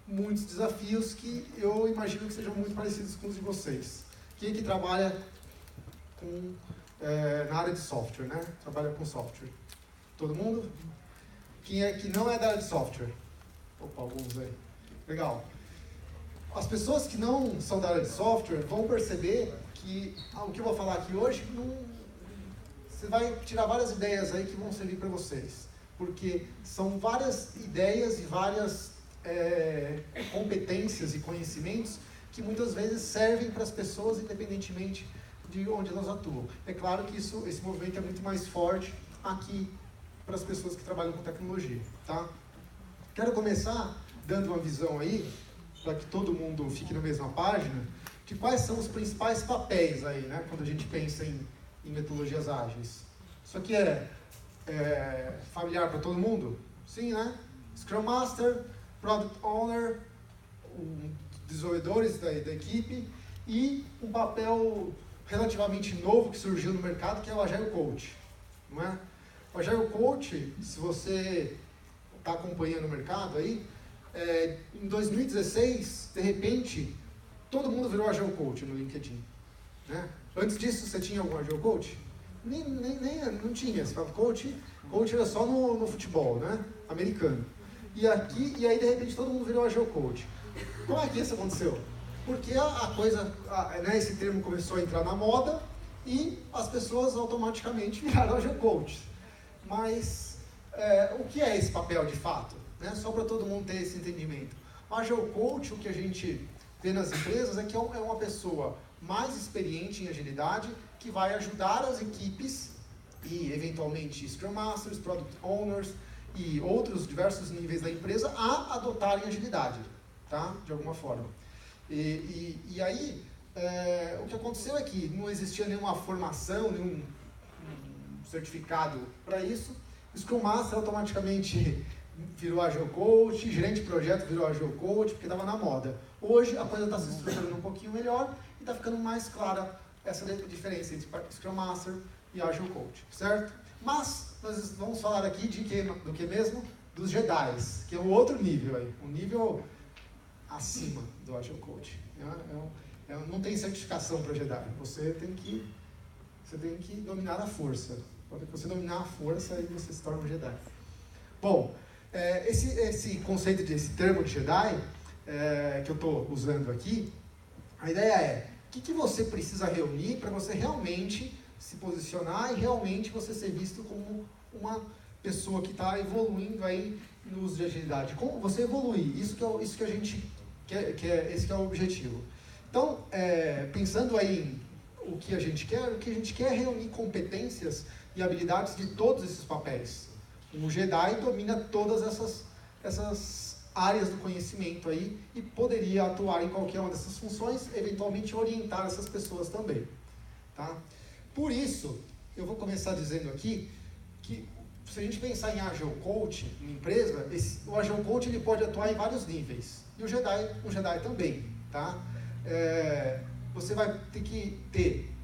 muitos desafios que eu imagino que sejam muito parecidos com os de vocês. Quem que trabalha na área de software, né? Trabalha com software. Todo mundo? Quem é que não é da área de software? Opa, alguns aí. Legal. As pessoas que não são da área de software vão perceber que o que eu vou falar aqui hoje, você vai tirar várias ideias aí que vão servir para vocês. Porque são várias ideias e várias competências e conhecimentos que muitas vezes servem para as pessoas independentemente de onde elas atuam. É claro que esse movimento é muito mais forte aqui para as pessoas que trabalham com tecnologia, tá? Quero começar dando uma visão aí, para que todo mundo fique na mesma página, de quais são os principais papéis aí, né, quando a gente pensa em metodologias ágeis. Isso aqui é familiar para todo mundo? Sim, né? Scrum Master, Product Owner, desenvolvedores da equipe e um papel relativamente novo que surgiu no mercado, que é o Agile Coach, não é? O Agile Coach, se você está acompanhando o mercado aí, em 2016, de repente, todo mundo virou Agile Coach no LinkedIn, né? Antes disso, você tinha algum Agile Coach? Nem não tinha. Você falava coach era só no futebol, né? Americano. E aí, de repente, todo mundo virou Agile Coach. Como é que isso aconteceu? Porque esse termo começou a entrar na moda e as pessoas automaticamente viraram Agile Coach. Mas o que é esse papel de fato? Né? Só para todo mundo ter esse entendimento. O Agile Coach, o que a gente vê nas empresas é que é uma pessoa mais experiente em agilidade que vai ajudar as equipes e, eventualmente, Scrum Masters, Product Owners e outros diversos níveis da empresa a adotarem agilidade, tá? De alguma forma. E aí, o que aconteceu é que não existia nenhuma formação, nenhum certificado para isso. O Scrum Master automaticamente virou Agile Coach, gerente de projeto virou Agile Coach, porque estava na moda. Hoje a coisa está se estruturando um pouquinho melhor e está ficando mais clara essa diferença entre Scrum Master e Agile Coach, certo? Mas nós vamos falar aqui do que mesmo? Dos Jedis, que é um outro nível aí, um nível acima do Agile Coach. Não tem certificação para Jedi, você tem que dominar a força. Quando você dominar a força, aí você se torna um Jedi. Bom, esse conceito esse termo de Jedi, que eu estou usando aqui, a ideia é, o que você precisa reunir para você realmente se posicionar e realmente você ser visto como uma pessoa que está evoluindo aí no uso de agilidade. Como você evoluir, isso que a gente quer, esse que é o objetivo. Então, pensando aí em o que a gente quer é reunir competências e habilidades de todos esses papéis. O Jedi domina todas essas áreas do conhecimento aí e poderia atuar em qualquer uma dessas funções, eventualmente orientar essas pessoas também. Tá? Por isso, eu vou começar dizendo aqui que se a gente pensar em Agile Coach, em empresa, o Agile Coach ele pode atuar em vários níveis. E o Jedi também. Tá? Você vai ter que ter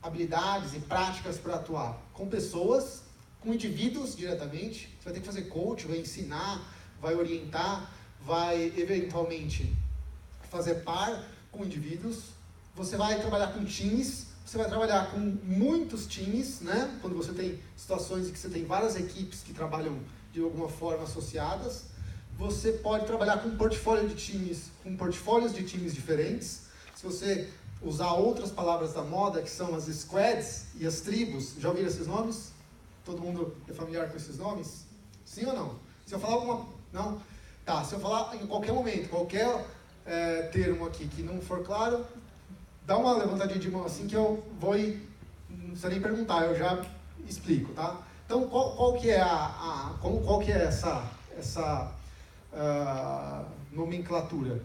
habilidades e práticas para atuar com pessoas, com indivíduos diretamente. Você vai ter que fazer coach, vai ensinar, vai orientar, vai eventualmente fazer par com indivíduos. Você vai trabalhar com times, você vai trabalhar com muitos times, né? Quando você tem situações em que você tem várias equipes que trabalham de alguma forma associadas. Você pode trabalhar com portfólio de times, com portfólios de times diferentes. Se você usar outras palavras da moda, que são as squads e as tribos, já ouviram esses nomes? Todo mundo é familiar com esses nomes? Sim ou não? Se eu falar alguma... Não? Tá, se eu falar em qualquer momento, qualquer termo aqui que não for claro, dá uma levantadinha de mão assim que eu vou não precisa nem perguntar, eu já explico, tá? Então, qual que é essa nomenclatura?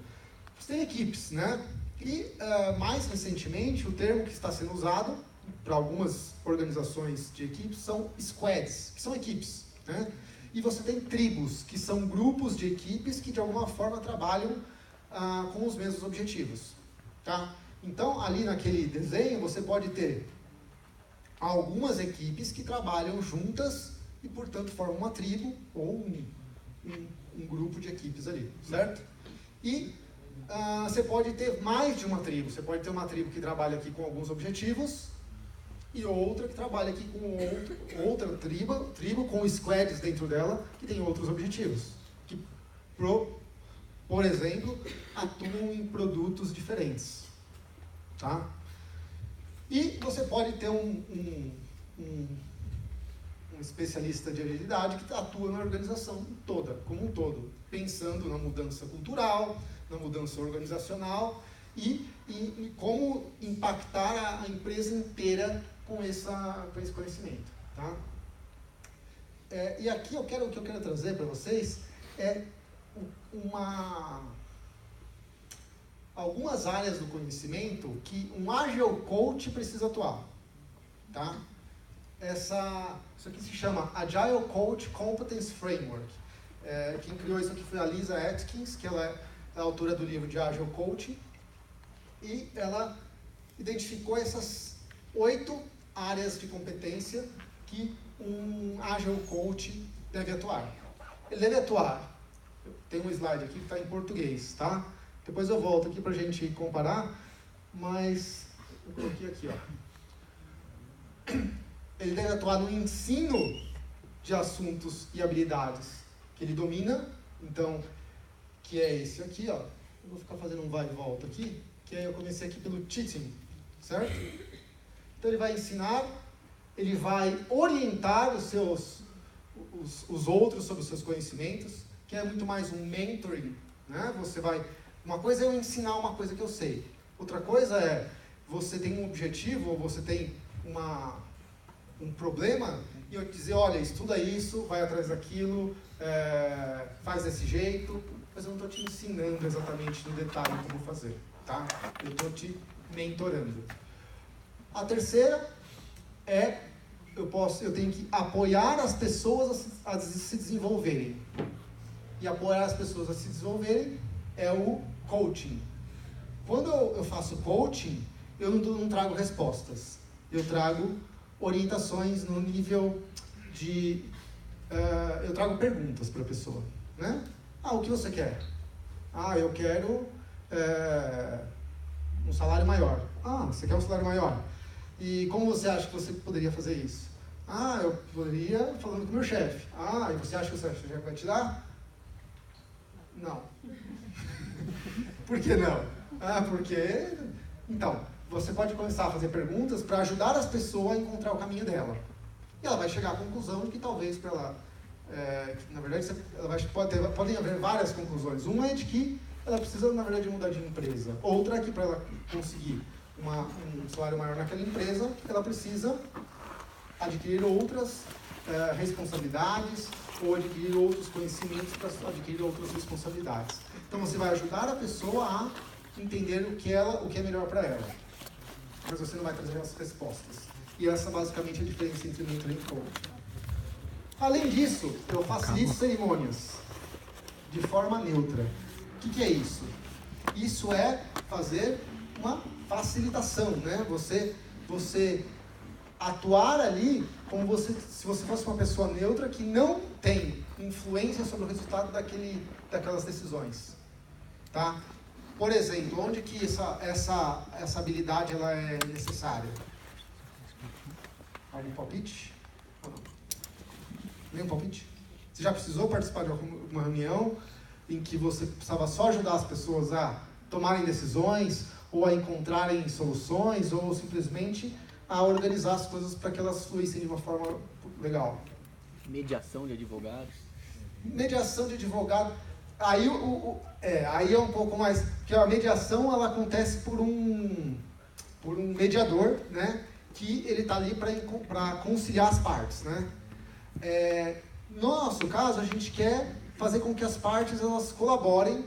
Você tem equipes, né? E, mais recentemente, o termo que está sendo usado para algumas organizações de equipes são squads, que são equipes, né? E você tem tribos, que são grupos de equipes que de alguma forma trabalham com os mesmos objetivos, tá? Então, ali naquele desenho, você pode ter algumas equipes que trabalham juntas e, portanto, formam uma tribo ou um grupo de equipes ali, certo? E você pode ter mais de uma tribo. Você pode ter uma tribo que trabalha aqui com alguns objetivos e outra que trabalha aqui com outra tribo com squads dentro dela que tem outros objetivos. Que, por exemplo, atuam em produtos diferentes. Tá? E você pode ter um especialista de agilidade que atua na organização toda, como um todo, pensando na mudança cultural, na mudança organizacional e como impactar a empresa inteira com esse conhecimento. Tá? E aqui o que eu quero trazer para vocês é algumas áreas do conhecimento que um Agile Coach precisa atuar. Tá? Isso aqui se chama Agile Coach Competence Framework. Quem criou isso aqui foi a Lisa Atkins, que ela é a autora do livro de Agile Coaching, e ela identificou essas 8 áreas de competência que um Agile Coach deve atuar. Ele deve atuar, tem um slide aqui que está em português, tá? Depois eu volto aqui para a gente comparar, mas eu coloquei aqui, ó. Ele deve atuar no ensino de assuntos e habilidades que ele domina, então, que é esse aqui, ó. Eu vou ficar fazendo um vai e volta aqui, que aí eu comecei aqui pelo teaching, certo? Então ele vai ensinar, ele vai orientar os outros sobre os seus conhecimentos, que é muito mais um mentoring, né? Uma coisa é eu ensinar uma coisa que eu sei, outra coisa é você tem um objetivo, ou você tem um problema, e eu dizer, olha, estuda isso, vai atrás daquilo, faz desse jeito, mas eu não estou te ensinando exatamente no detalhe como fazer, tá? Eu estou te mentorando. A terceira é, eu tenho que apoiar as pessoas a se desenvolverem. E apoiar as pessoas a se desenvolverem é o coaching. Quando eu faço coaching, eu não trago respostas. Eu trago orientações no nível de... eu trago perguntas para a pessoa, né? O que você quer? Eu quero um salário maior. Você quer um salário maior? E como você acha que você poderia fazer isso? Eu poderia falando com o meu chefe. E você acha que o seu chefe vai te dar? Não. Por que não? Porque... Então, você pode começar a fazer perguntas para ajudar as pessoas a encontrar o caminho dela. E ela vai chegar à conclusão de que talvez para ela... na verdade, podem haver várias conclusões. Uma é de que ela precisa, na verdade, mudar de empresa. Outra é que para ela conseguir um salário maior naquela empresa, ela precisa adquirir outras responsabilidades ou adquirir outros conhecimentos para adquirir outras responsabilidades. Então, você vai ajudar a pessoa a entender o que é melhor para ela. Mas você não vai trazer as respostas. E essa, basicamente, é a diferença entre mentoring e coaching. Além disso, eu facilito cerimônias de forma neutra. O que é isso? Isso é fazer uma facilitação, né? Você atuar ali como se você fosse uma pessoa neutra que não tem influência sobre o resultado daquelas decisões. Tá? Por exemplo, onde que essa habilidade ela é necessária? Algum palpite? Nenhum palpite? Você já precisou participar de alguma reunião em que você precisava só ajudar as pessoas a tomarem decisões, ou a encontrarem soluções, ou simplesmente a organizar as coisas para que elas fluíssem de uma forma legal? Mediação de advogados. Mediação de advogado. Aí é um pouco mais... Porque a mediação ela acontece por um mediador, né? Que ele está ali para conciliar as partes, né? No nosso caso, a gente quer fazer com que as partes elas colaborem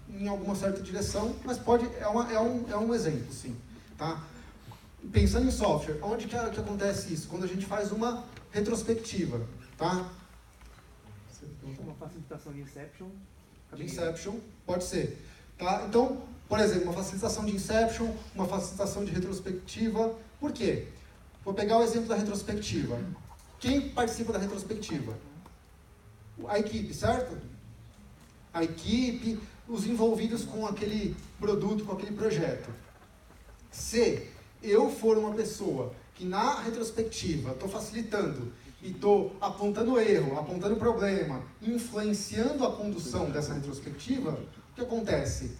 em alguma certa direção, mas é um exemplo, sim. Tá? Pensando em software, onde que acontece isso? Quando a gente faz uma retrospectiva. Tá? Uma facilitação de Inception. De Inception, pode ser. Tá? Então, por exemplo, uma facilitação de Inception, uma facilitação de retrospectiva. Por quê? Vou pegar o exemplo da retrospectiva. Quem participa da retrospectiva? A equipe, certo? a equipe, os envolvidos com aquele produto, com aquele projeto. Se eu for uma pessoa que na retrospectiva estou facilitando e estou apontando erro, apontando problema, influenciando a condução dessa retrospectiva, o que acontece?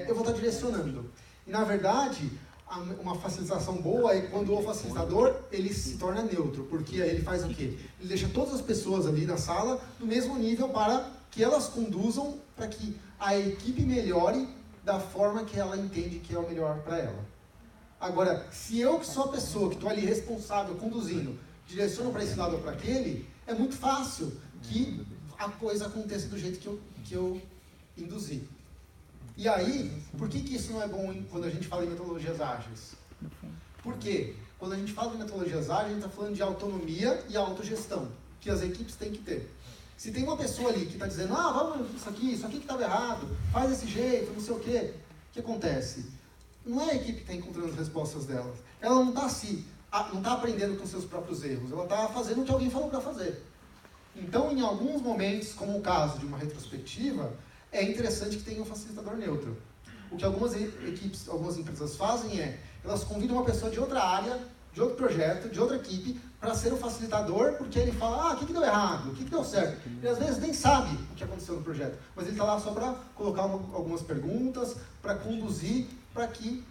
Eu vou estar direcionando. E na verdade, uma facilitação boa é quando o facilitador ele se torna neutro, porque aí ele faz o quê? Ele deixa todas as pessoas ali na sala no mesmo nível para que elas conduzam para que a equipe melhore da forma que ela entende que é o melhor para ela. Agora, se eu que sou a pessoa que estou ali responsável, conduzindo, direciono para esse lado ou para aquele, é muito fácil que a coisa aconteça do jeito que eu induzi. E aí, por que isso não é bom quando a gente fala em metodologias ágeis? Porque quando a gente fala de metodologias ágeis, a gente está falando de autonomia e autogestão, que as equipes têm que ter. Se tem uma pessoa ali que está dizendo, vamos isso aqui que estava errado, faz desse jeito, não sei o quê, o que acontece? Não é a equipe que está encontrando as respostas delas. Ela não está aprendendo com seus próprios erros, ela está fazendo o que alguém falou para fazer. Então, em alguns momentos, como o caso de uma retrospectiva, é interessante que tenha um facilitador neutro. O que algumas equipes, algumas empresas fazem elas convidam uma pessoa de outra área, de outro projeto, de outra equipe, para ser o facilitador, porque ele fala, o que deu errado, o que deu certo. Ele às vezes nem sabe o que aconteceu no projeto, mas ele está lá só para colocar algumas perguntas, para conduzir, para que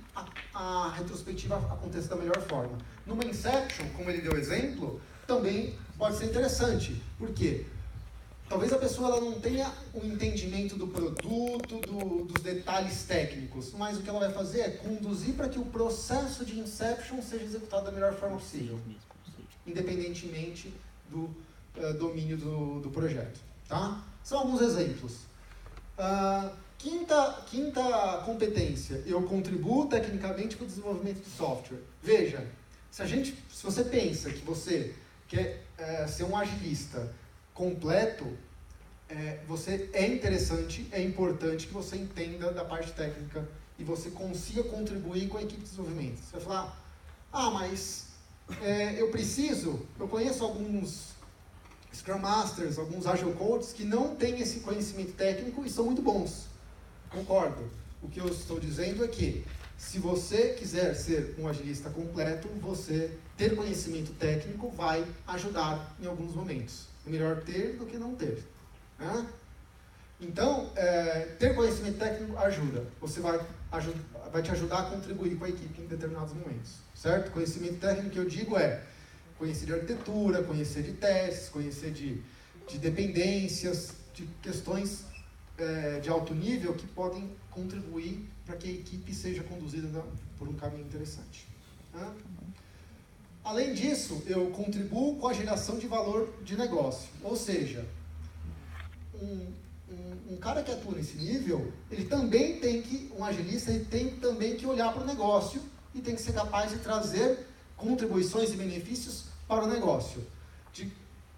a retrospectiva aconteça da melhor forma. Numa Inception, como ele deu exemplo, também pode ser interessante. Por quê? Talvez a pessoa ela não tenha um entendimento do produto, dos detalhes técnicos, mas o que ela vai fazer é conduzir para que o processo de Inception seja executado da melhor forma possível, independentemente do domínio do projeto. Tá? São alguns exemplos. Quinta competência, eu contribuo tecnicamente para o desenvolvimento de software. Veja, se você pensa que você quer ser um agilista completo, você é interessante, é importante que você entenda da parte técnica e você consiga contribuir com a equipe de desenvolvimento. Você vai falar, mas eu conheço alguns Scrum Masters, alguns Agile Coaches que não têm esse conhecimento técnico e são muito bons. Concordo. O que eu estou dizendo é que, se você quiser ser um agilista completo, você ter conhecimento técnico vai ajudar em alguns momentos. É melhor ter do que não ter. Né? Então, ter conhecimento técnico ajuda. Você vai te ajudar a contribuir com a equipe em determinados momentos. Certo? Conhecimento técnico que eu digo conhecer de arquitetura, conhecer de testes, conhecer de dependências, de questões de alto nível que podem contribuir para que a equipe seja conduzida por um caminho interessante. Né? Além disso, eu contribuo com a geração de valor de negócio. Ou seja, um cara que atua nesse nível, um agilista, ele tem também que olhar para o negócio e tem que ser capaz de trazer contribuições e benefícios para o negócio.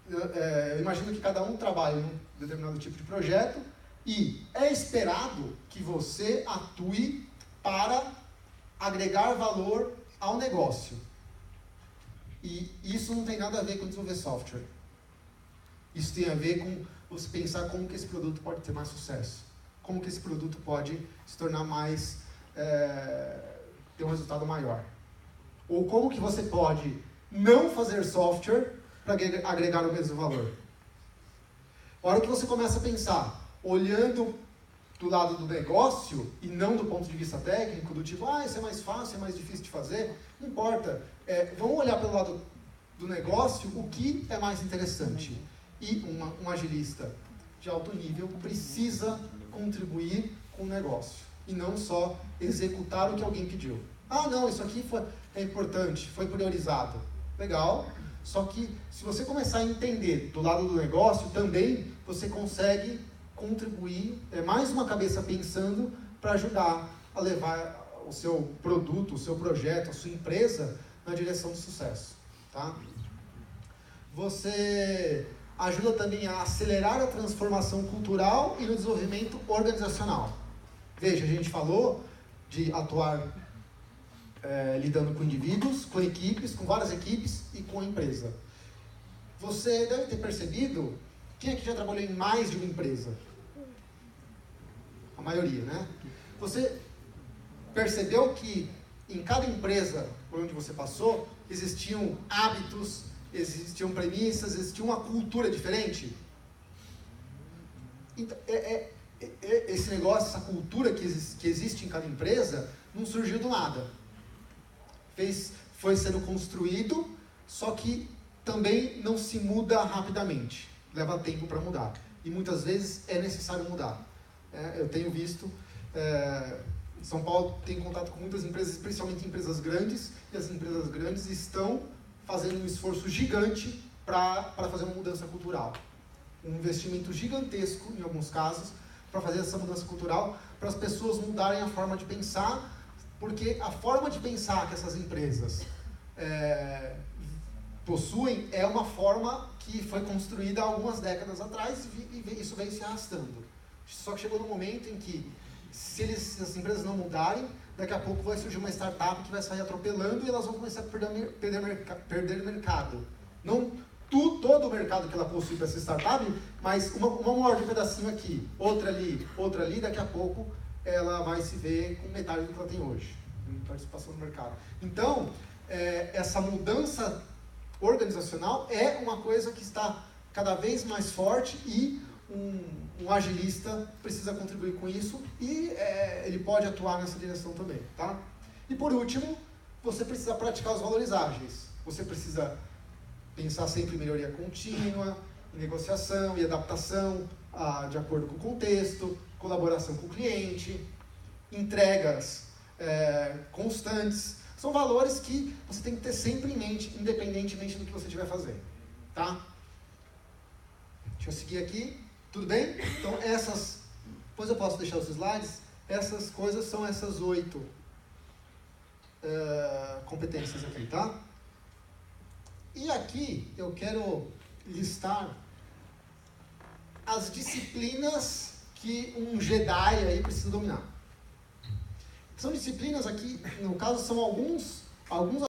Eu imagino que cada um trabalha em um determinado tipo de projeto e é esperado que você atue para agregar valor ao negócio. E isso não tem nada a ver com desenvolver software. Isso tem a ver com você pensar como que esse produto pode ter mais sucesso. Como que esse produto pode se tornar mais... ter um resultado maior. Ou como que você pode não fazer software para agregar o mesmo valor. A hora que você começa a pensar, olhando do lado do negócio e não do ponto de vista técnico, do tipo, isso é mais fácil, é mais difícil de fazer, não importa. Vamos olhar pelo lado do negócio, o que é mais interessante. E um agilista de alto nível precisa contribuir com o negócio e não só executar o que alguém pediu. Não, isso aqui é importante, foi priorizado. Legal, só que se você começar a entender do lado do negócio, também você consegue contribuir, mais uma cabeça pensando para ajudar a levar o seu produto, o seu projeto, a sua empresa na direção do sucesso. Tá? Você ajuda também a acelerar a transformação cultural e no desenvolvimento organizacional. Veja, a gente falou de atuar lidando com indivíduos, com equipes, com várias equipes e com a empresa. Você deve ter percebido, quem aqui já trabalhou em mais de uma empresa? maioria, né? Você percebeu que em cada empresa por onde você passou, existiam hábitos, existiam premissas, existia uma cultura diferente? Então, esse negócio, essa cultura que existe em cada empresa, não surgiu do nada. Foi sendo construído, só que também não se muda rapidamente. Leva tempo para mudar. E muitas vezes é necessário mudar. Eu tenho visto, São Paulo tem contato com muitas empresas, principalmente empresas grandes, e as empresas grandes estão fazendo um esforço gigante para fazer uma mudança cultural. Um investimento gigantesco, em alguns casos, para fazer essa mudança cultural, para as pessoas mudarem a forma de pensar, porque a forma de pensar que essas empresas possuem é uma forma que foi construída há algumas décadas atrás e isso vem se arrastando. Só que chegou no momento em que, se as empresas não mudarem, daqui a pouco vai surgir uma startup que vai sair atropelando e elas vão começar a perder mercado. Não todo o mercado que ela possui para essa startup, mas uma morde um pedacinho aqui, outra ali, daqui a pouco ela vai se ver com metade do que ela tem hoje, em participação no mercado. Então, essa mudança organizacional é uma coisa que está cada vez mais forte e um agilista precisa contribuir com isso e ele pode atuar nessa direção também, tá? E por último, você precisa praticar os valores ágeis. Você precisa pensar sempre em melhoria contínua, em negociação e adaptação de acordo com o contexto, colaboração com o cliente, entregas constantes. São valores que você tem que ter sempre em mente, independentemente do que você estiver fazendo, tá? Deixa eu seguir aqui. Tudo bem? Então, depois eu posso deixar os slides, essas coisas são essas 8 competências aqui, tá? E aqui eu quero listar as disciplinas que um Jedi aí precisa dominar. São disciplinas aqui, no caso, são alguns